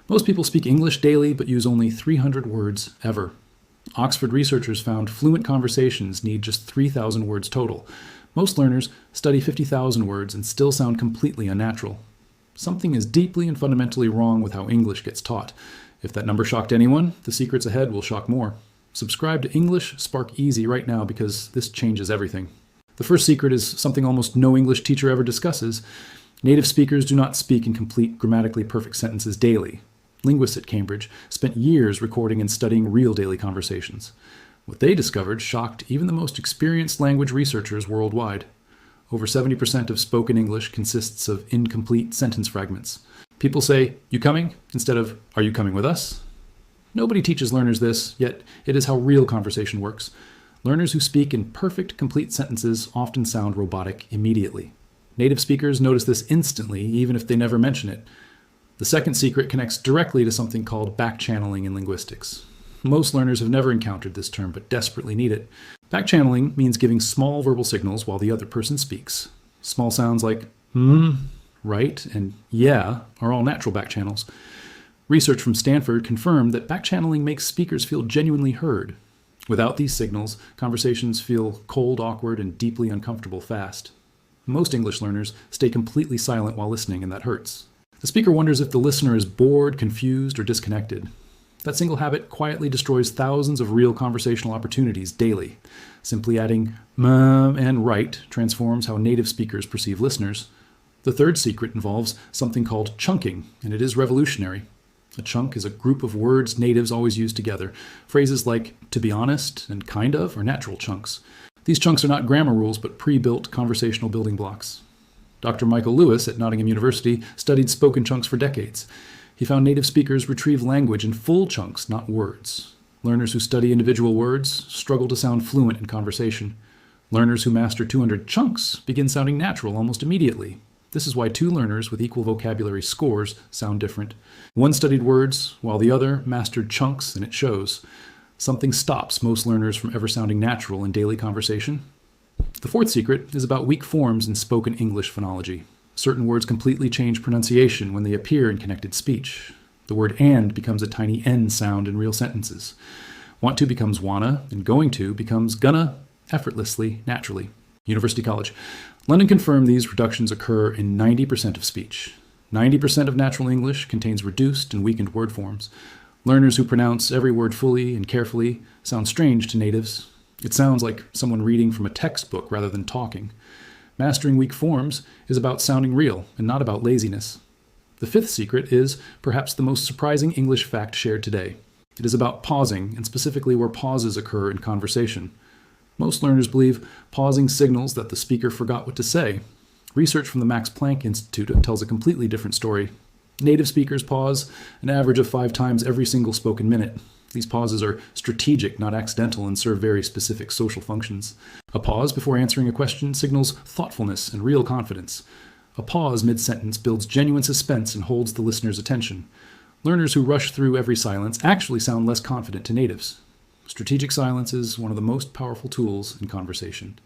Most people speak English daily but use only 300 words ever. Oxford researchers found fluent conversations need just 3,000 words total. Most learners study 50,000 words and still sound completely unnatural. Something is deeply and fundamentally wrong with how English gets taught. If that number shocked anyone, the secrets ahead will shock more. Subscribe to English Spark Easy right now because this changes everything. The first secret is something almost no English teacher ever discusses. Native speakers do not speak in complete, grammatically perfect sentences daily. Linguists at Cambridge spent years recording and studying real daily conversations. What they discovered shocked even the most experienced language researchers worldwide. Over 70% of spoken English consists of incomplete sentence fragments. People say, "You coming?" instead of, "Are you coming with us?" Nobody teaches learners this, yet it is how real conversation works. Learners who speak in perfect, complete sentences often sound robotic immediately. Native speakers notice this instantly, even if they never mention it. The second secret connects directly to something called backchanneling in linguistics. Most learners have never encountered this term, but desperately need it. Backchanneling means giving small verbal signals while the other person speaks. Small sounds like right, and yeah are all natural backchannels. Research from Stanford confirmed that backchanneling makes speakers feel genuinely heard. Without these signals, conversations feel cold, awkward, and deeply uncomfortable fast. Most English learners stay completely silent while listening, and that hurts. The speaker wonders if the listener is bored, confused, or disconnected. That single habit quietly destroys thousands of real conversational opportunities daily. Simply adding and right transforms how native speakers perceive listeners. The third secret involves something called chunking, and it is revolutionary. A chunk is a group of words natives always use together. Phrases like "to be honest" and "kind of" are natural chunks. These chunks are not grammar rules, but pre-built conversational building blocks. Dr. Michael Lewis at Nottingham University studied spoken chunks for decades. He found native speakers retrieve language in full chunks, not words. Learners who study individual words struggle to sound fluent in conversation. Learners who master 200 chunks begin sounding natural almost immediately. This is why two learners with equal vocabulary scores sound different. One studied words, while the other mastered chunks, and it shows. Something stops most learners from ever sounding natural in daily conversation. The fourth secret is about weak forms in spoken English phonology. Certain words completely change pronunciation when they appear in connected speech. The word "and" becomes a tiny N sound in real sentences. Want to becomes wanna, and going to becomes gonna, effortlessly, naturally. University College. London confirmed these reductions occur in 90% of speech. 90% of natural English contains reduced and weakened word forms. Learners who pronounce every word fully and carefully sound strange to natives. It sounds like someone reading from a textbook rather than talking. Mastering weak forms is about sounding real and not about laziness. The fifth secret is perhaps the most surprising English fact shared today. It is about pausing, and specifically where pauses occur in conversation. Most learners believe pausing signals that the speaker forgot what to say. Research from the Max Planck Institute tells a completely different story. Native speakers pause an average of 5 times every single spoken minute. These pauses are strategic, not accidental, and serve very specific social functions. A pause before answering a question signals thoughtfulness and real confidence. A pause mid-sentence builds genuine suspense and holds the listener's attention. Learners who rush through every silence actually sound less confident to natives. Strategic silence is one of the most powerful tools in conversation.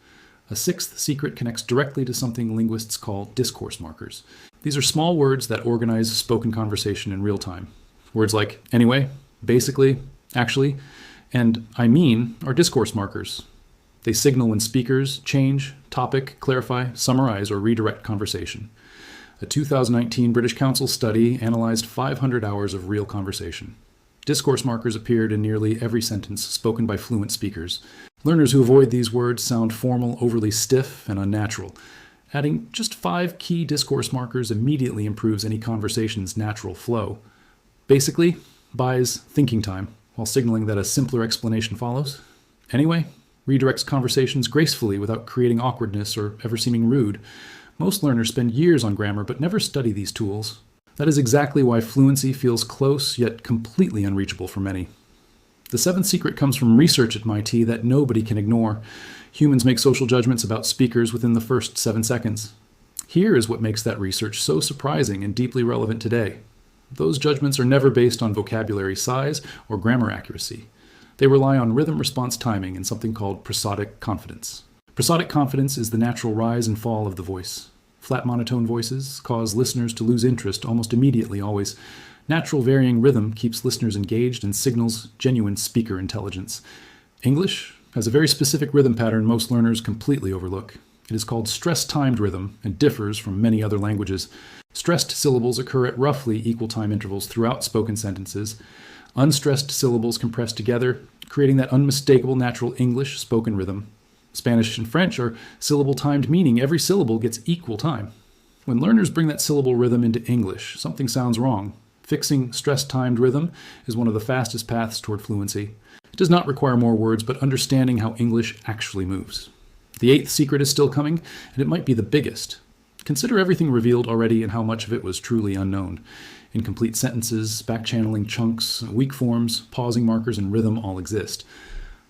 A sixth secret connects directly to something linguists call discourse markers. These are small words that organize spoken conversation in real time. Words like "anyway," "basically," "actually," and "I mean" are discourse markers. They signal when speakers change, topic, clarify, summarize, or redirect conversation. A 2019 British Council study analyzed 500 hours of real conversation. Discourse markers appeared in nearly every sentence spoken by fluent speakers. Learners who avoid these words sound formal, overly stiff, and unnatural. Adding just 5 key discourse markers immediately improves any conversation's natural flow. Basically, buys thinking time, while signaling that a simpler explanation follows. Anyway, redirects conversations gracefully without creating awkwardness or ever seeming rude. Most learners spend years on grammar but never study these tools. That is exactly why fluency feels close yet completely unreachable for many. The seventh secret comes from research at MIT that nobody can ignore. Humans make social judgments about speakers within the first 7 seconds. Here is what makes that research so surprising and deeply relevant today. Those judgments are never based on vocabulary size or grammar accuracy. They rely on rhythm-response timing and something called prosodic confidence. Prosodic confidence is the natural rise and fall of the voice. Flat monotone voices cause listeners to lose interest almost immediately always. Natural varying rhythm keeps listeners engaged and signals genuine speaker intelligence. English has a very specific rhythm pattern most learners completely overlook. It is called stress-timed rhythm and differs from many other languages. Stressed syllables occur at roughly equal time intervals throughout spoken sentences. Unstressed syllables compress together, creating that unmistakable natural English spoken rhythm. Spanish and French are syllable-timed, meaning every syllable gets equal time. When learners bring that syllable rhythm into English, something sounds wrong. Fixing stress-timed rhythm is one of the fastest paths toward fluency. It does not require more words, but understanding how English actually moves. The eighth secret is still coming, and it might be the biggest. Consider everything revealed already and how much of it was truly unknown. Incomplete sentences, backchanneling chunks, weak forms, pausing markers, and rhythm all exist.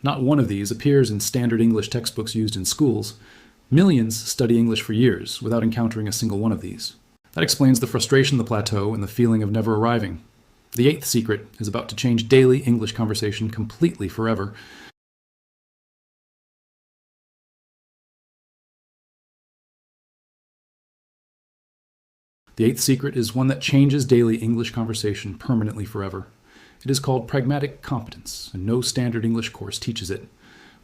Not one of these appears in standard English textbooks used in schools. Millions study English for years without encountering a single one of these. That explains the frustration of the plateau and the feeling of never arriving. The eighth secret is about to change daily English conversation completely forever. The eighth secret is one that changes daily English conversation permanently forever. It is called pragmatic competence, and no standard English course teaches it.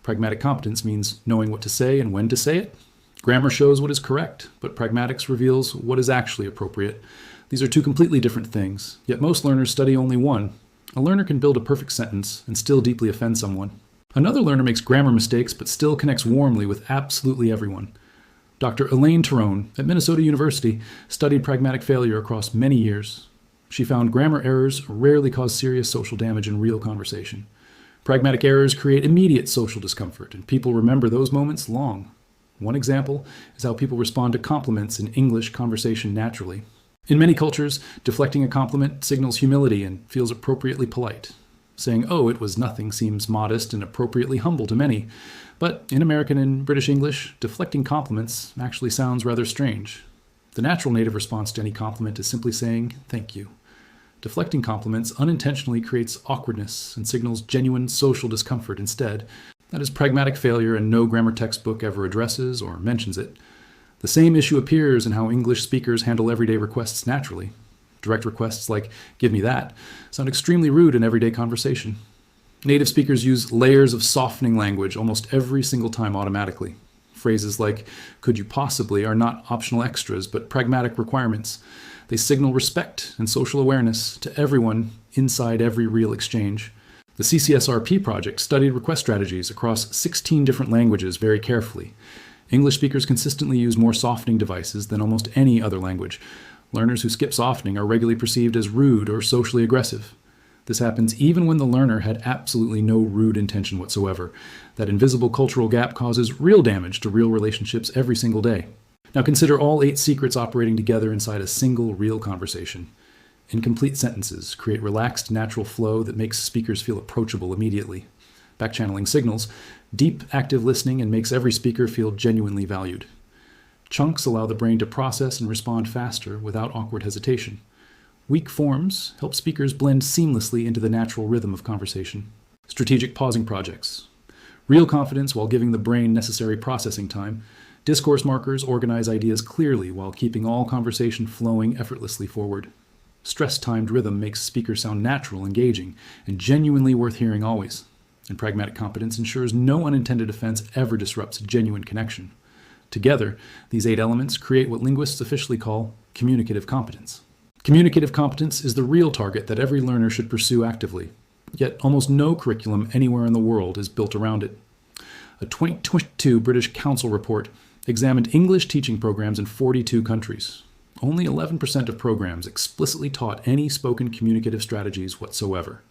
Pragmatic competence means knowing what to say and when to say it. Grammar shows what is correct, but pragmatics reveals what is actually appropriate. These are two completely different things, yet most learners study only one. A learner can build a perfect sentence and still deeply offend someone. Another learner makes grammar mistakes but still connects warmly with absolutely everyone. Dr. Elaine Tyrone at Minnesota University studied pragmatic failure across many years. She found grammar errors rarely cause serious social damage in real conversation. Pragmatic errors create immediate social discomfort, and people remember those moments long. One example is how people respond to compliments in English conversation naturally. In many cultures, deflecting a compliment signals humility and feels appropriately polite. Saying, "Oh, it was nothing," seems modest and appropriately humble to many. But in American and British English, deflecting compliments actually sounds rather strange. The natural native response to any compliment is simply saying, "Thank you." Deflecting compliments unintentionally creates awkwardness and signals genuine social discomfort instead. That is pragmatic failure, and no grammar textbook ever addresses or mentions it. The same issue appears in how English speakers handle everyday requests naturally. Direct requests like, "Give me that," sound extremely rude in everyday conversation. Native speakers use layers of softening language almost every single time automatically. Phrases like, "Could you possibly," are not optional extras, but pragmatic requirements. They signal respect and social awareness to everyone inside every real exchange. The CCSRP project studied request strategies across 16 different languages very carefully. English speakers consistently use more softening devices than almost any other language. Learners who skip softening are regularly perceived as rude or socially aggressive. This happens even when the learner had absolutely no rude intention whatsoever. That invisible cultural gap causes real damage to real relationships every single day. Now consider all 8 secrets operating together inside a single real conversation. Incomplete sentences create relaxed, natural flow that makes speakers feel approachable immediately. Backchanneling signals deep, active listening and makes every speaker feel genuinely valued. Chunks allow the brain to process and respond faster without awkward hesitation. Weak forms help speakers blend seamlessly into the natural rhythm of conversation. Strategic pausing projects. Real confidence while giving the brain necessary processing time. Discourse markers organize ideas clearly while keeping all conversation flowing effortlessly forward. Stress-timed rhythm makes speakers sound natural, engaging, and genuinely worth hearing always. And pragmatic competence ensures no unintended offense ever disrupts genuine connection. Together, these 8 elements create what linguists officially call communicative competence. Communicative competence is the real target that every learner should pursue actively, yet almost no curriculum anywhere in the world is built around it. A 2022 British Council report examined English teaching programs in 42 countries. Only 11% of programs explicitly taught any spoken communicative strategies whatsoever.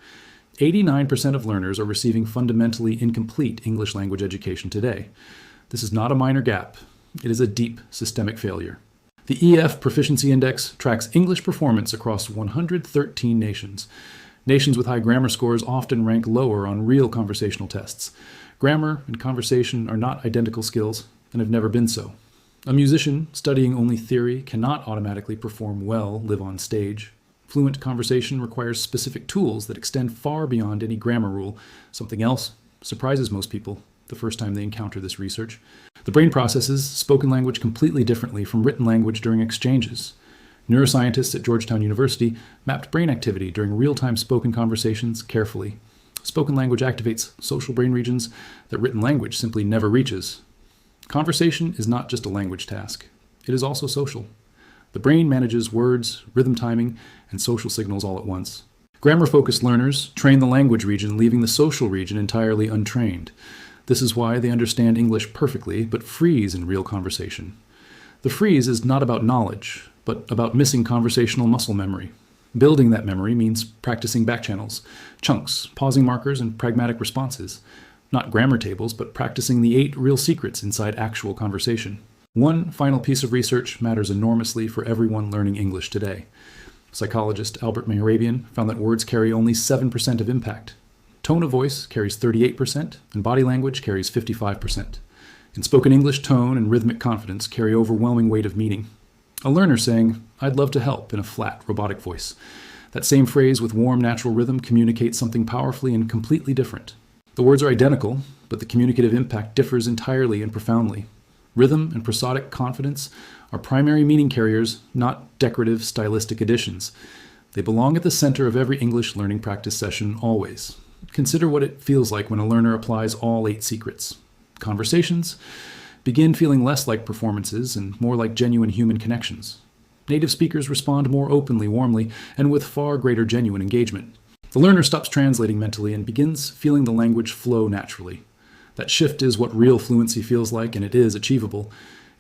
89% of learners are receiving fundamentally incomplete English language education today. This is not a minor gap. It is a deep systemic failure. The EF Proficiency Index tracks English performance across 113 nations. Nations with high grammar scores often rank lower on real conversational tests. Grammar and conversation are not identical skills and have never been so. A musician studying only theory cannot automatically perform well live on stage. Fluent conversation requires specific tools that extend far beyond any grammar rule. Something else surprises most people the first time they encounter this research. The brain processes spoken language completely differently from written language during exchanges. Neuroscientists at Georgetown University mapped brain activity during real-time spoken conversations carefully. Spoken language activates social brain regions that written language simply never reaches. Conversation is not just a language task. It is also social. The brain manages words, rhythm timing, and social signals all at once. Grammar-focused learners train the language region, leaving the social region entirely untrained. This is why they understand English perfectly, but freeze in real conversation. The freeze is not about knowledge, but about missing conversational muscle memory. Building that memory means practicing backchannels, chunks, pausing markers, and pragmatic responses. Not grammar tables, but practicing the 8 real secrets inside actual conversation. One final piece of research matters enormously for everyone learning English today. Psychologist Albert Mehrabian found that words carry only 7% of impact. Tone of voice carries 38%, and body language carries 55%. In spoken English, tone and rhythmic confidence carry overwhelming weight of meaning. A learner saying, "I'd love to help," in a flat, robotic voice. That same phrase with warm, natural rhythm communicates something powerfully and completely different. The words are identical, but the communicative impact differs entirely and profoundly. Rhythm and prosodic confidence are primary meaning carriers, not decorative, stylistic additions. They belong at the center of every English learning practice session, always. Consider what it feels like when a learner applies all 8 secrets. Conversations begin feeling less like performances and more like genuine human connections. Native speakers respond more openly, warmly, and with far greater genuine engagement. The learner stops translating mentally and begins feeling the language flow naturally. That shift is what real fluency feels like, and it is achievable.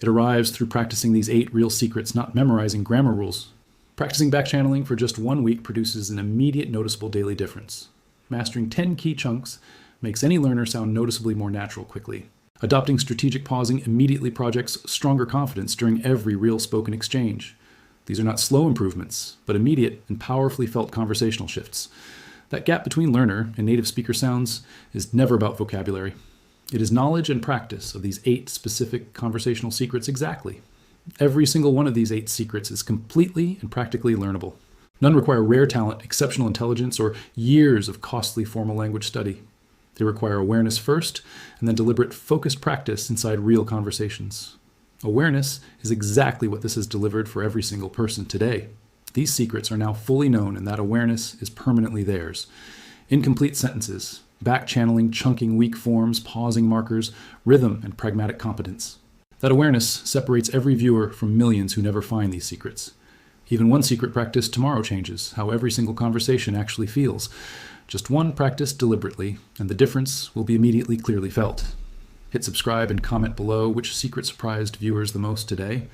It arrives through practicing these 8 real secrets, not memorizing grammar rules. Practicing backchanneling for just 1 week produces an immediate, noticeable daily difference. Mastering 10 key chunks makes any learner sound noticeably more natural quickly. Adopting strategic pausing immediately projects stronger confidence during every real spoken exchange. These are not slow improvements, but immediate and powerfully felt conversational shifts. That gap between learner and native speaker sounds is never about vocabulary. It is knowledge and practice of these 8 specific conversational secrets exactly. Every single one of these 8 secrets is completely and practically learnable. None require rare talent, exceptional intelligence, or years of costly formal language study. They require awareness first, and then deliberate, focused practice inside real conversations. Awareness is exactly what this has delivered for every single person today. These secrets are now fully known, and that awareness is permanently theirs. Incomplete sentences, backchanneling, chunking weak forms, pausing markers, rhythm, and pragmatic competence. That awareness separates every viewer from millions who never find these secrets. Even one secret practice tomorrow changes how every single conversation actually feels. Just one practice deliberately, and the difference will be immediately clearly felt. Hit subscribe and comment below which secret surprised viewers the most today.